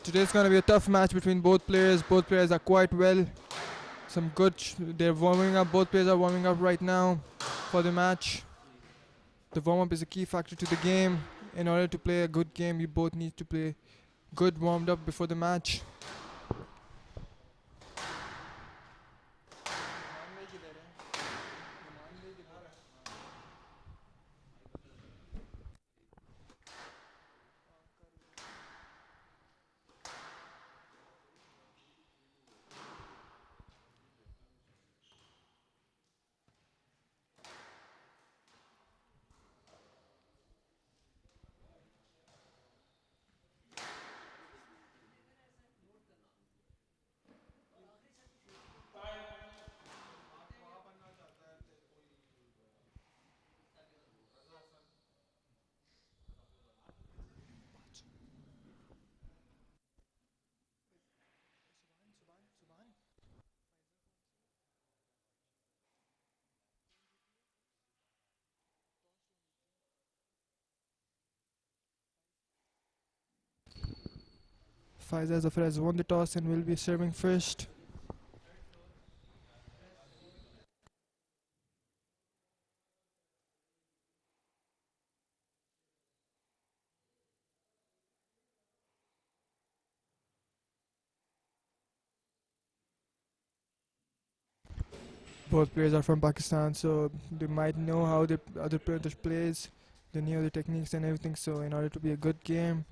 Today's gonna be a tough match between both players. Both players are quite well. Some good. They're warming up. Both players are warming up right now for the match. The warm up is a key factor to the game. In order to play a good game, you both need to play good warmed up before the match. Faiza Zafar has won the toss and will be serving first. Both players are from Pakistan, so they might know how the other player plays. They know the techniques and everything. So in order to be a good game,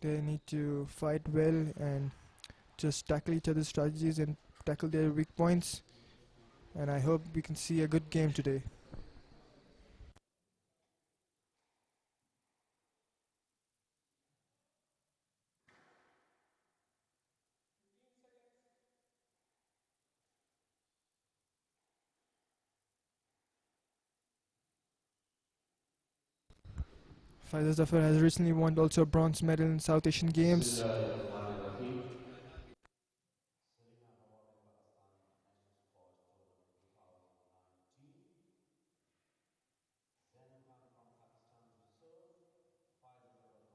they need to fight well and just tackle each other's strategies and tackle their weak points. And I hope we can see a good game today. Faiza Zafar has recently won also a bronze medal in South Asian Games. Cinematography. Serena Huawei Pakistani national squash tournament 2019. Zainab Khan from Pakistan to serve. Faiza Zafar from Pakistan to receive. It's a 5 game.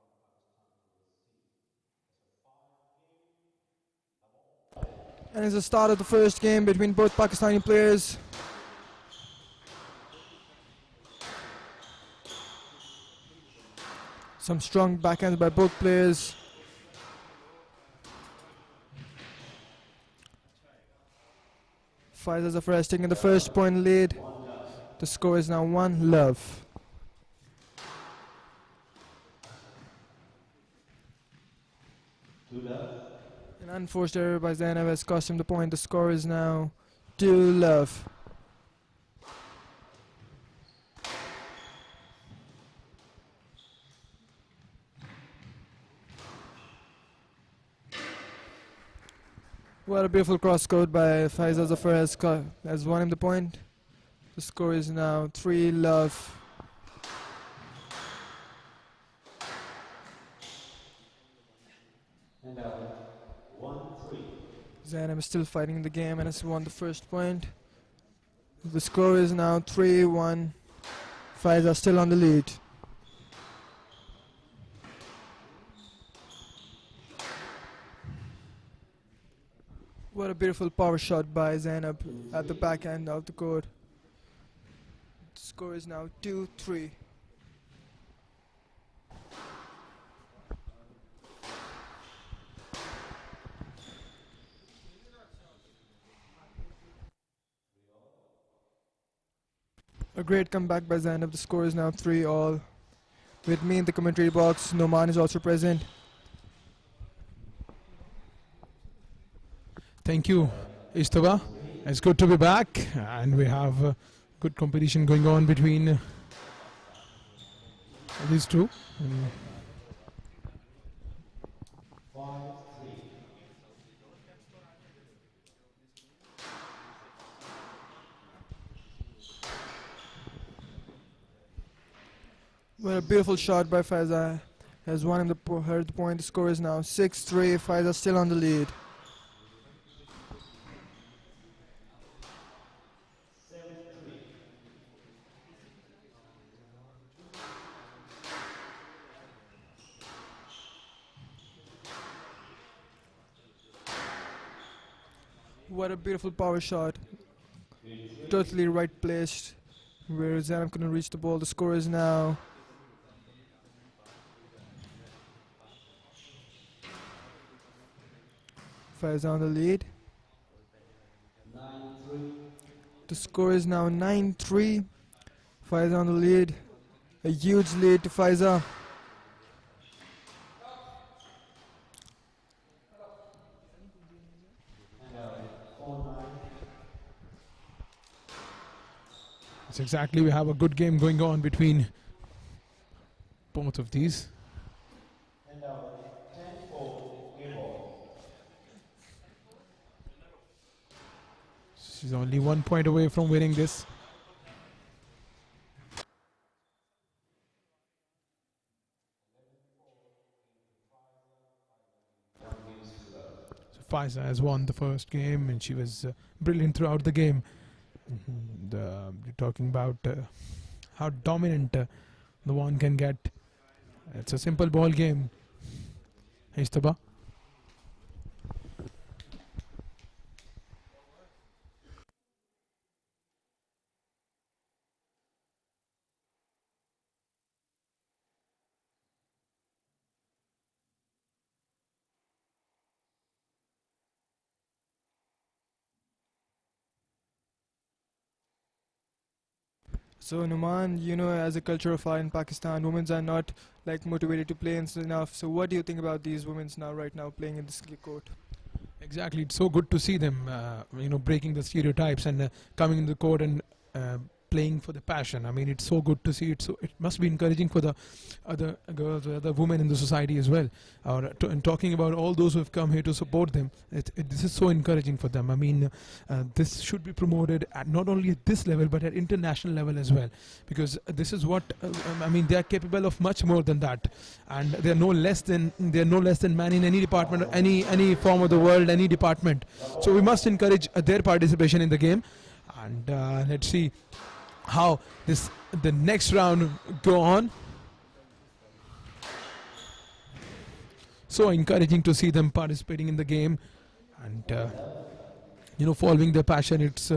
The ball. And it's the start of the first game between both Pakistani players. Some strong backhands by both players. Faiza Zafar has taken the first point lead. One love. The score is now 1-love. Two love. An unforced error by Zainab has cost him the point. The score is now 2-love. What a beautiful cross court by Faiza Zafar has won him the point. The score is now 3-love. And out. 1-3. Zainab is still fighting the game and has won the first point. The score is now 3-1. Faiza still on the lead. What a beautiful power shot by Zainab at the back end of the court. The score is now 2-3. A great comeback by Zainab. The score is now 3-all. With me in the commentary box, Noman is also present. Thank you, Istava. It's good to be back, and we have good competition going on between these two. 5-3. What a beautiful shot by Faiza. Has won him her the point. The score is now 6-3. Faiza still on the lead. 7-3. What a beautiful power shot. 23. Totally right placed. Where Zainab couldn't reach the ball. The score is now Faiza on the lead. 9-3. The score is now 9-3. Faiza on the lead. A huge lead to Faiza. And out. 4-9. It's exactly, we have a good game going on between both of these. And out. 10-4. Game ball. She's only 1 point away from winning this. One games to love. So Faiza has won the first game and she was brilliant throughout the game. You're talking about how dominant the one can get. It's a simple ball game. Istaba. So Numan, you know, as a culture of art in Pakistan, women are not like motivated to play enough. So what do you think about these women now, right now, playing in this court? Exactly, it's so good to see them, breaking the stereotypes and coming in the court and playing for the passion. I mean, it's so good to see it. So it must be encouraging for the other girls, or other women in the society as well. And talking about all those who have come here to support them, this is so encouraging for them. I mean, this should be promoted at not only at this level but at international level as well, because this is what they are capable of much more than that, and they are no less than man in any department, any form of the world, any department. So we must encourage their participation in the game, and let's see how the next round go on. So encouraging to see them participating in the game and following their passion. It's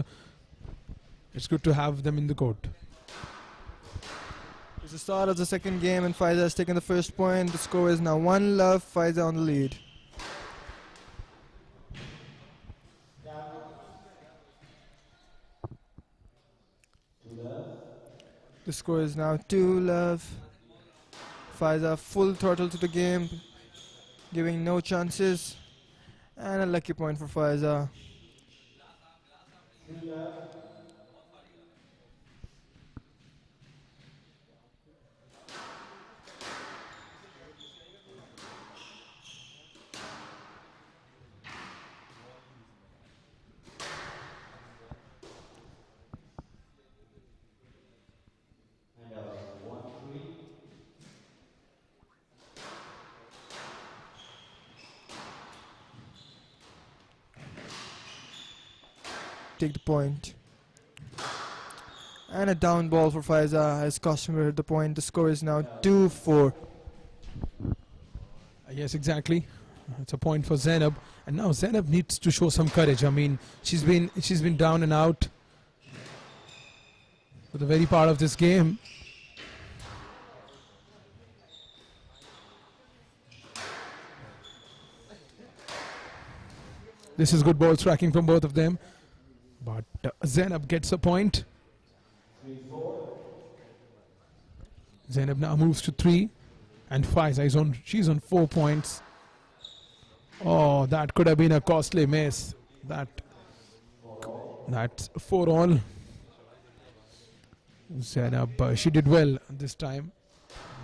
good to have them in the court. It's the start of the second game and Faiza has taken the first point. The score is now 1-love. Faiza on the lead. The score is now 2-love. Faiza full throttle to the game, giving no chances. And a lucky point for Faiza. And out. 1-3. Take the point. And a down ball for Faiza as customer hit the point. The score is now 2-4. Yes, exactly. It's a point for Zainab, and now Zainab needs to show some courage. I mean, she's been down and out for the very part of this game. This is good ball striking from both of them, but Zainab gets a point. 3-4. Zainab now moves to 3, and Faiza she's on 4 points. Oh, that could have been a costly miss. That's 4 all. Zainab, she did well this time.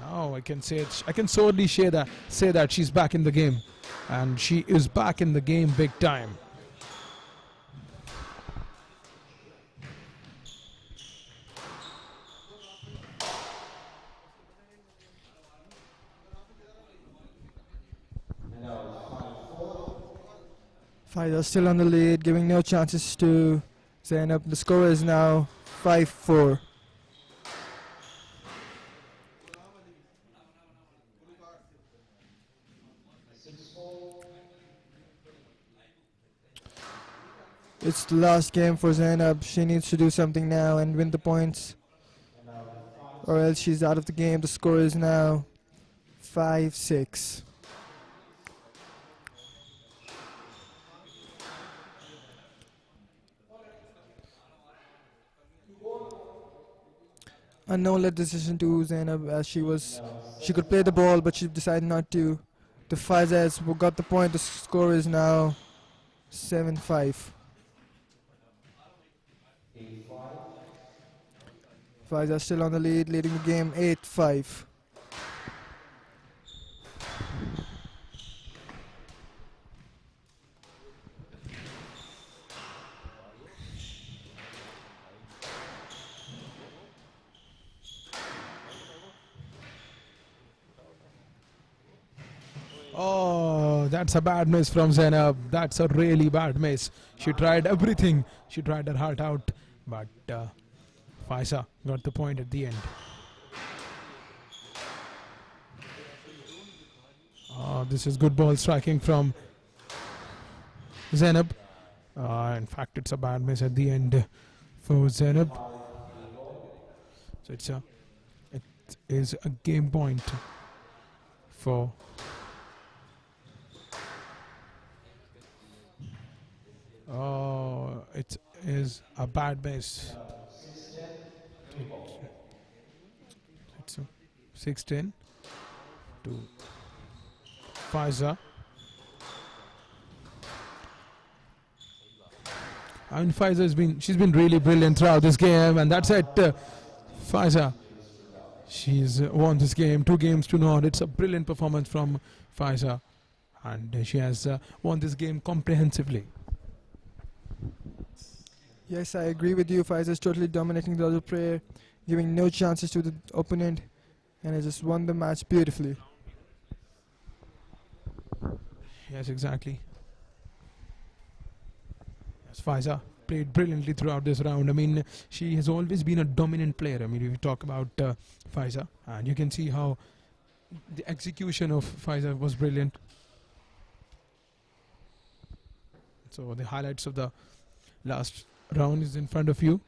Now I can solely say that she's back in the game, and she is back in the game big time. And out. 5-4. Faiza still on the lead, giving no chances to Zainab. The score is now 5-4. It's the last game for Zainab. She needs to do something now and win the points, And now the final or else score. she's out of the game. The score is now 5-6. A no-let decision to Zainab, as And now she could play the 7-5. ball, but she decided not to. The Faiza has got the point. The score is now 7-5. 8-5. Faiza still on the lead, leading the game 8-5. Oh, that's a bad miss from Zainab. That's a really bad miss. She tried everything. She tried her heart out, but Faisa got the point at the end. This is good ball striking from Zainab. In fact, it's a bad miss at the end for Zainab. 5-8 ball. So it is a game point for it is a bad miss. Now 6-10. 3 ball. It's a 6-10 to Faiza. I mean, she's been really brilliant throughout this game, and that's it. Faiza, she's won this game 2 games to 0. It's a brilliant performance from Faiza, and she has won this game comprehensively. Yes, I agree with you. Faiza is totally dominating the other player, giving no chances to the opponent, and has just won the match beautifully. Yes, exactly. Yes, Faiza played brilliantly throughout this round. I mean, she has always been a dominant player. I mean, if you talk about Faiza, and you can see how the execution of Faiza was brilliant. So the highlights of the last round is in front of you.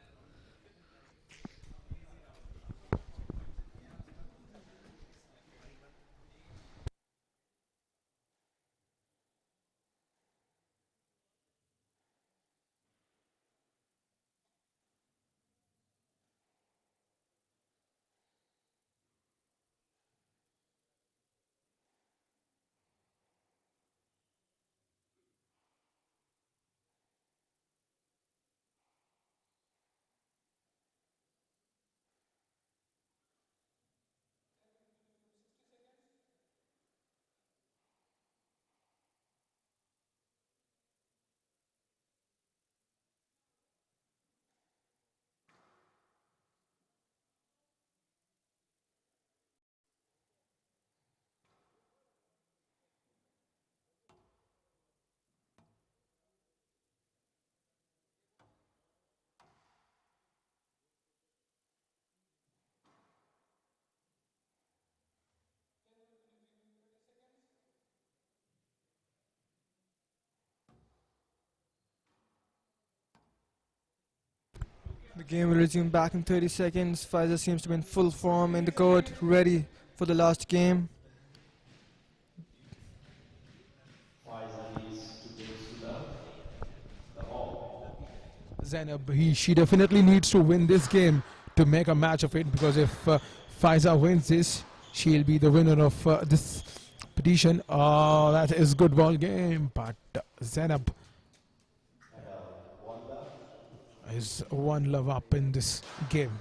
The game will resume back in 30 seconds. Faiza seems to be in full form in the court, ready for the last game. Faiza leads 2 games to love. The ball. Zainab, she definitely needs to win this game to make a match of it, because if Faiza wins this, she'll be the winner of this petition. Oh, that is good ball game, but Zainab And 1 love. is 1 love up in this game.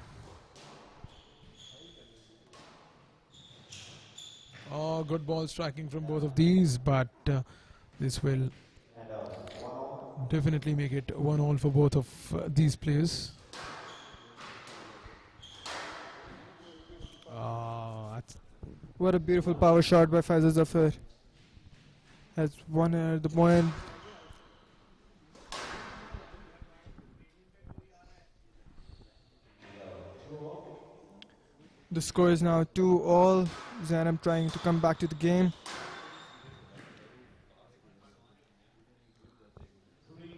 Oh, good ball striking from both of these, but this will And 1 all. definitely make it 1-1 for both of these players. That's What a beautiful power shot by Faiza Zafar. Has won her the point. And 2 all. The score is now 2-all. Zainab trying to come back to the game. 3-2.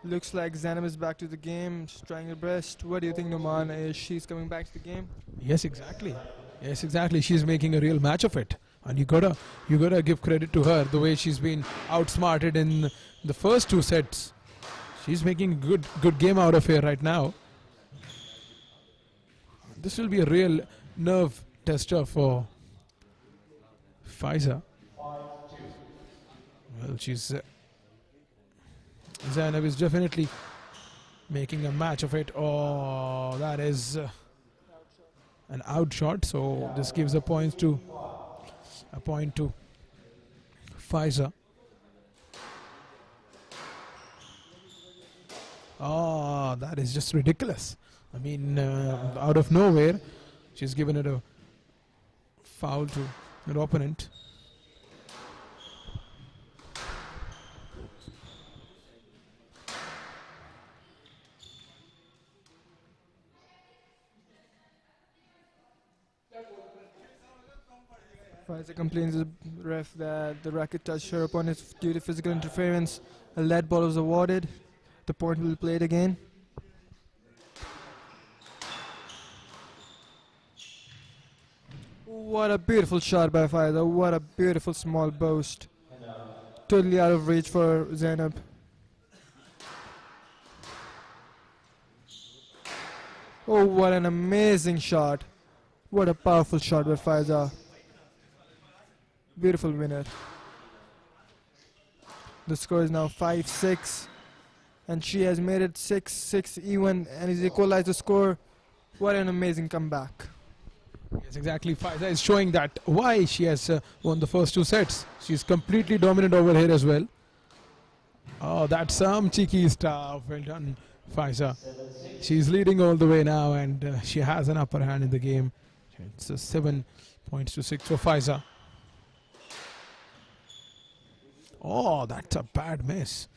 Looks like Zainab is back to the game, she's trying her best. What do you think, Noman? Is she's coming back to the game? Yes, exactly. Yes, exactly. She's making a real match of it, and you gotta give credit to her the way she's been outsmarted in the first two sets. She's making a good game out of here right now. This will be a real nerve tester for Pfizer. 5-2. Well, she's Zainab is definitely making a match of it. Oh, that is an out shot. So this gives a point to Pfizer. Oh, that is just ridiculous. I mean, out of nowhere, she's given it a foul to her opponent. Pfizer complains to the ref that the racket touched her opponent due to physical interference. A lead ball was awarded. The point will be played again. What a beautiful shot by Pfizer. What a beautiful small boast. And out. Totally out of reach for Zainab. Oh, what an amazing shot. What a powerful shot by Pfizer. Beautiful winner. The score is now 5-6. And she has made it 6-6 even and has equalized the score. What an amazing comeback. Yes, exactly. Pfizer is showing that why she has won the first two sets. She's completely dominant over here as well. Oh, that's some cheeky stuff. Well done, Pfizer. 7-6. She's leading all the way now, and she has an upper hand in the game. It's 7 points to 6 for Pfizer. Oh, that's a bad miss.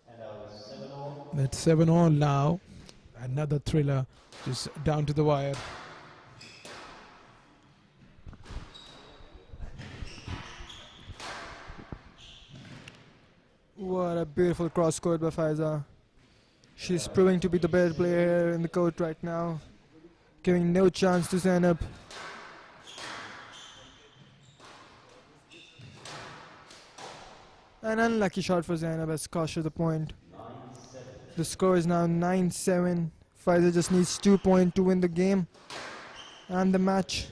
And out. 7-all. That's 7 all now. Another thriller, just down to the wire. What a beautiful cross court by Faiza. She's proving to be the better player in the court right now, giving no chance to Zainab. An unlucky shot for Zainab has cost her the point. 9-7. The score is now 9-7. Faiza just needs 2 points to win the game and the match.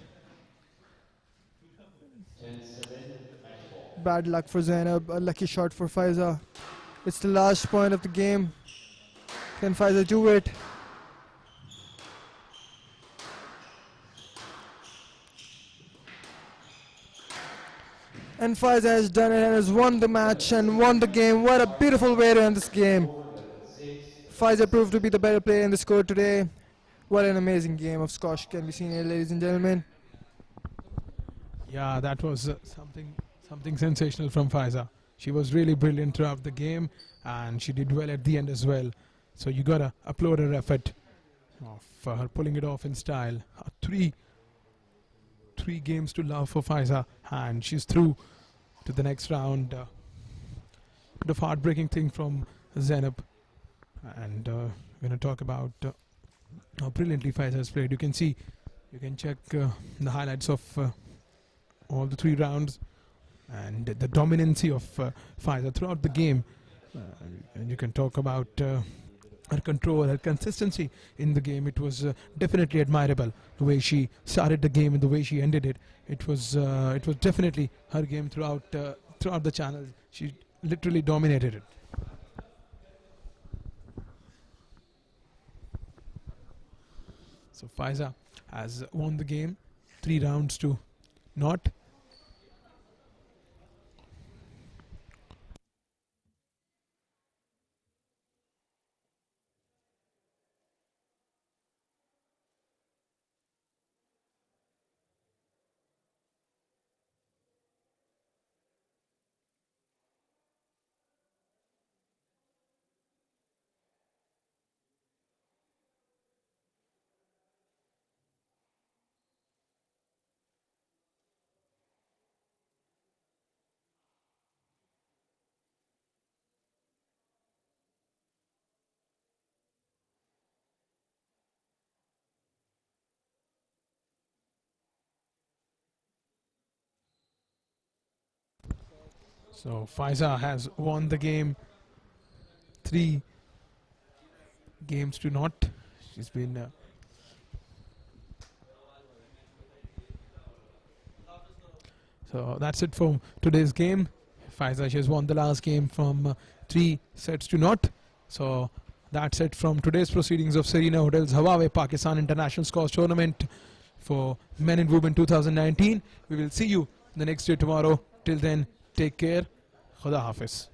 10-7. Match ball. Bad luck for Zainab. A lucky shot for Faiza. It's the last point of the game. Can Faiza do it? And Faiza has done it and has won the match and won the game. What a beautiful way to end this game. 6. Pfizer proved to be the better player in the score today. What an amazing game of squash can be seen here, ladies and gentlemen. Yeah, that was something sensational from Pfizer. She was really brilliant throughout the game, and she did well at the end as well. So you gotta applaud her effort for her pulling it off in style. Three games to love for Pfizer, and she's through to the next round. Bit of heartbreaking thing from Zainab, and we're gonna talk about how brilliantly Pfizer has played. You can check the highlights of all the 3 rounds and the dominancy of Pfizer throughout the game. And you can talk about her control, her consistency in the game. It was definitely admirable the way she started the game and the way she ended it. It was definitely her game throughout the channel. She literally dominated it. So Pfizer has won the game 3 rounds to naught. So Faiza has won the game 3 games to 0. She's been so that's it for today's game. Faiza, she has won the last game from 3 sets to 0. So that's it from today's proceedings of Serena Hotel's Huawei Pakistan International Squash Tournament for Men and Women 2019. We will see you the next day tomorrow. Till then, take care. Khuda Hafiz.